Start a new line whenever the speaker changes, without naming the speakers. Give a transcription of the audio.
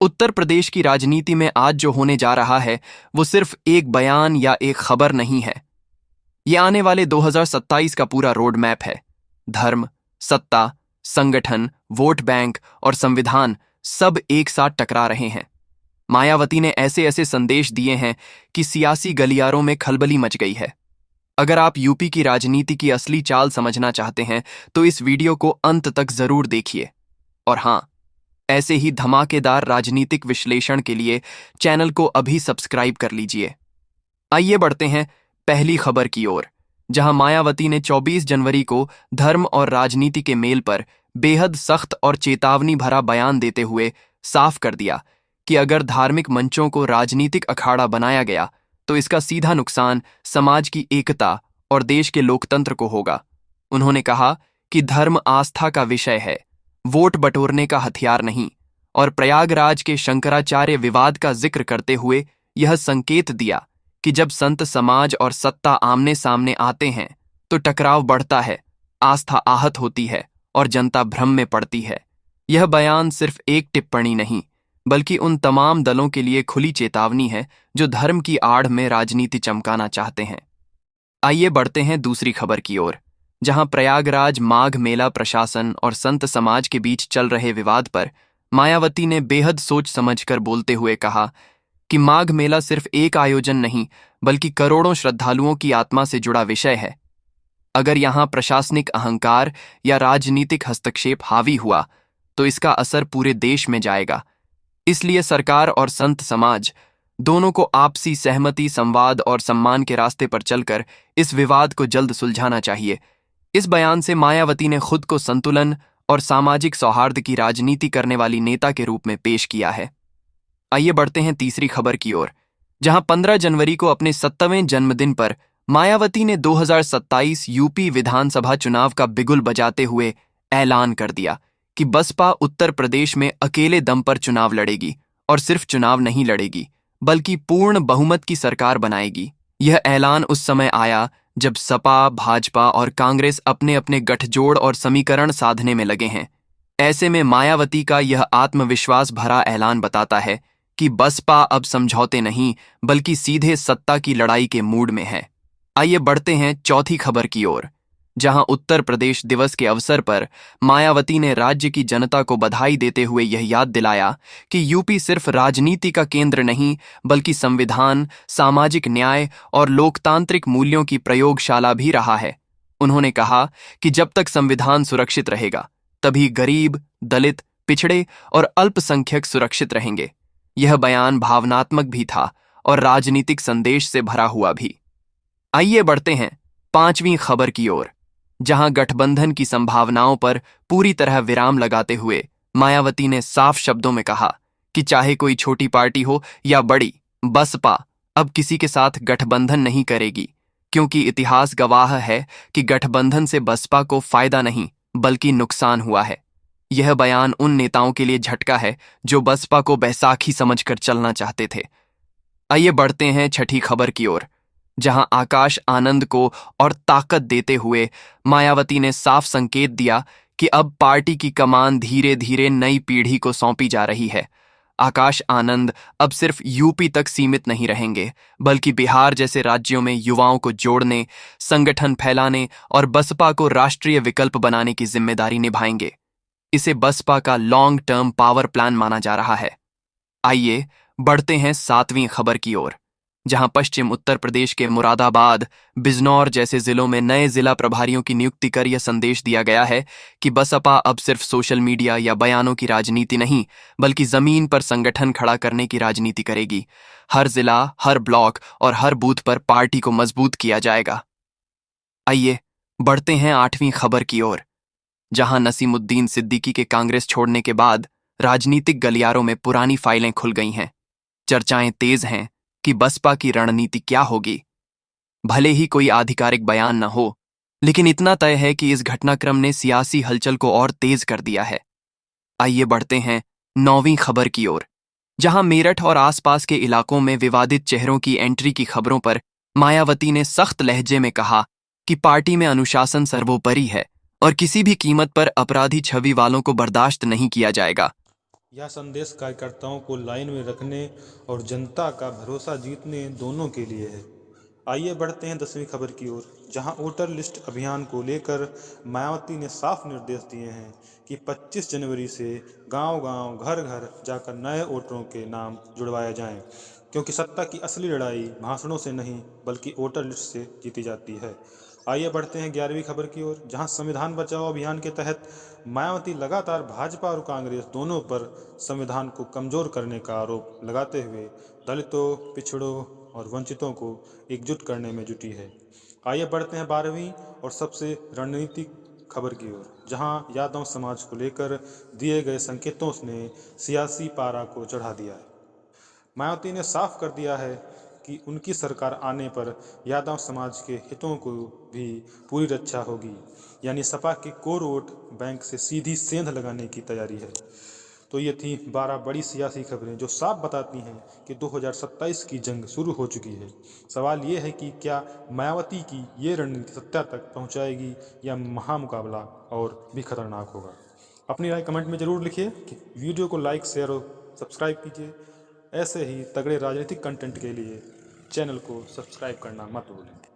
उत्तर प्रदेश की राजनीति में आज जो होने जा रहा है वो सिर्फ एक बयान या एक खबर नहीं है। ये आने वाले 2027 का पूरा रोड मैप है। धर्म, सत्ता, संगठन, वोट बैंक और संविधान सब एक साथ टकरा रहे हैं। मायावती ने ऐसे ऐसे संदेश दिए हैं कि सियासी गलियारों में खलबली मच गई है। अगर आप यूपी की राजनीति की असली चाल समझना चाहते हैं तो इस वीडियो को अंत तक जरूर देखिए। और हाँ, ऐसे ही धमाकेदार राजनीतिक विश्लेषण के लिए चैनल को अभी सब्सक्राइब कर लीजिए। आइए बढ़ते हैं पहली खबर की ओर, जहां मायावती ने 24 जनवरी को धर्म और राजनीति के मेल पर बेहद सख्त और चेतावनी भरा बयान देते हुए साफ कर दिया कि अगर धार्मिक मंचों को राजनीतिक अखाड़ा बनाया गया तो इसका सीधा नुकसान समाज की एकता और देश के लोकतंत्र को होगा। उन्होंने कहा कि धर्म आस्था का विषय है, वोट बटोरने का हथियार नहीं, और प्रयागराज के शंकराचार्य विवाद का जिक्र करते हुए यह संकेत दिया कि जब संत समाज और सत्ता आमने सामने आते हैं तो टकराव बढ़ता है, आस्था आहत होती है और जनता भ्रम में पड़ती है। यह बयान सिर्फ एक टिप्पणी नहीं बल्कि उन तमाम दलों के लिए खुली चेतावनी है जो धर्म की आड़ में राजनीति चमकाना चाहते हैं। आइए बढ़ते हैं दूसरी खबर की ओर, जहां प्रयागराज माघ मेला प्रशासन और संत समाज के बीच चल रहे विवाद पर मायावती ने बेहद सोच समझकर बोलते हुए कहा कि माघ मेला सिर्फ एक आयोजन नहीं बल्कि करोड़ों श्रद्धालुओं की आत्मा से जुड़ा विषय है। अगर यहां प्रशासनिक अहंकार या राजनीतिक हस्तक्षेप हावी हुआ तो इसका असर पूरे देश में जाएगा। इसलिए सरकार और संत समाज दोनों को आपसी सहमति, संवाद और सम्मान के रास्ते पर चलकर इस विवाद को जल्द सुलझाना चाहिए। इस बयान से मायावती ने खुद को संतुलन और सामाजिक सौहार्द की राजनीति करने वाली नेता के रूप में पेश किया है। आइए बढ़ते हैं तीसरी खबर की ओर, जहां 15 जनवरी को अपने 70वें जन्मदिन पर मायावती ने 2027 यूपी विधानसभा चुनाव का बिगुल बजाते हुए ऐलान कर दिया कि बसपा उत्तर प्रदेश में अकेले दम पर चुनाव लड़ेगी, और सिर्फ चुनाव नहीं लड़ेगी बल्कि पूर्ण बहुमत की सरकार बनाएगी। यह ऐलान उस समय आया जब सपा, भाजपा और कांग्रेस अपने अपने गठजोड़ और समीकरण साधने में लगे हैं। ऐसे में मायावती का यह आत्मविश्वास भरा ऐलान बताता है कि बसपा अब समझौते नहीं बल्कि सीधे सत्ता की लड़ाई के मूड में है। आइए बढ़ते हैं चौथी खबर की ओर, जहां उत्तर प्रदेश दिवस के अवसर पर मायावती ने राज्य की जनता को बधाई देते हुए यह याद दिलाया कि यूपी सिर्फ राजनीति का केंद्र नहीं बल्कि संविधान, सामाजिक न्याय और लोकतांत्रिक मूल्यों की प्रयोगशाला भी रहा है। उन्होंने कहा कि जब तक संविधान सुरक्षित रहेगा तभी गरीब, दलित, पिछड़े और अल्पसंख्यक सुरक्षित रहेंगे। यह बयान भावनात्मक भी था और राजनीतिक संदेश से भरा हुआ भी। आइए बढ़ते हैं पांचवीं खबर की ओर, जहां गठबंधन की संभावनाओं पर पूरी तरह विराम लगाते हुए मायावती ने साफ शब्दों में कहा कि चाहे कोई छोटी पार्टी हो या बड़ी, बसपा अब किसी के साथ गठबंधन नहीं करेगी, क्योंकि इतिहास गवाह है कि गठबंधन से बसपा को फायदा नहीं बल्कि नुकसान हुआ है। यह बयान उन नेताओं के लिए झटका है जो बसपा को बैसाखी समझकर चलना चाहते थे। आइए बढ़ते हैं छठी खबर की ओर, जहां आकाश आनंद को और ताकत देते हुए मायावती ने साफ संकेत दिया कि अब पार्टी की कमान धीरे धीरे नई पीढ़ी को सौंपी जा रही है। आकाश आनंद अब सिर्फ यूपी तक सीमित नहीं रहेंगे बल्कि बिहार जैसे राज्यों में युवाओं को जोड़ने, संगठन फैलाने और बसपा को राष्ट्रीय विकल्प बनाने की जिम्मेदारी निभाएंगे। इसे बसपा का लॉन्ग टर्म पावर प्लान माना जा रहा है। आइए बढ़ते हैं सातवीं खबर की ओर, जहां पश्चिम उत्तर प्रदेश के मुरादाबाद, बिजनौर जैसे जिलों में नए जिला प्रभारियों की नियुक्ति कर यह संदेश दिया गया है कि बसपा अब सिर्फ सोशल मीडिया या बयानों की राजनीति नहीं बल्कि जमीन पर संगठन खड़ा करने की राजनीति करेगी। हर जिला, हर ब्लॉक और हर बूथ पर पार्टी को मजबूत किया जाएगा। आइए बढ़ते हैं आठवीं खबर की ओर, जहां नसीमुद्दीन सिद्दीकी के कांग्रेस छोड़ने के बाद राजनीतिक गलियारों में पुरानी फाइलें खुल गई हैं। चर्चाएं तेज हैं कि बसपा की रणनीति क्या होगी। भले ही कोई आधिकारिक बयान न हो, लेकिन इतना तय है कि इस घटनाक्रम ने सियासी हलचल को और तेज कर दिया है। आइए बढ़ते हैं नौवीं खबर की ओर, जहां मेरठ और आसपास के इलाकों में विवादित चेहरों की एंट्री की खबरों पर मायावती ने सख्त लहजे में कहा कि पार्टी में अनुशासन सर्वोपरि है और किसी भी कीमत पर अपराधी छवि वालों को बर्दाश्त नहीं किया जाएगा।
यह संदेश कार्यकर्ताओं को लाइन में रखने और जनता का भरोसा जीतने दोनों के लिए है। आइए बढ़ते हैं 10वीं खबर की ओर, जहां वोटर लिस्ट अभियान को लेकर मायावती ने साफ निर्देश दिए हैं कि 25 जनवरी से गांव-गांव, घर-घर जाकर नए वोटरों के नाम जुड़वाए जाएं, क्योंकि सत्ता की असली लड़ाई भाषणों से नहीं बल्कि वोटर लिस्ट से जीती जाती है। आइए बढ़ते हैं 11वीं खबर की ओर, जहां संविधान बचाओ अभियान के तहत मायावती लगातार भाजपा और कांग्रेस दोनों पर संविधान को कमजोर करने का आरोप लगाते हुए दलितों, पिछड़ों और वंचितों को एकजुट करने में जुटी है। आइए बढ़ते हैं 12वीं और सबसे रणनीतिक खबर की ओर, जहां यादव समाज को लेकर दिए गए संकेतों ने सियासी पारा को चढ़ा दिया है। मायावती ने साफ कर दिया है कि उनकी सरकार आने पर यादव समाज के हितों को भी पूरी रक्षा होगी, यानी सपा के कोर वोट बैंक से सीधी सेंध लगाने की तैयारी है। तो ये थी 12 बड़ी सियासी खबरें जो साफ बताती हैं कि 2027 की जंग शुरू हो चुकी है। सवाल ये है कि क्या मायावती की ये रणनीति सत्ता तक पहुंचाएगी या महामुकाबला और भी खतरनाक होगा। अपनी राय कमेंट में ज़रूर लिखिए कि वीडियो को लाइक, शेयर और सब्सक्राइब कीजिए। ऐसे ही तगड़े राजनीतिक कंटेंट के लिए चैनल को सब्सक्राइब करना मत भूलें।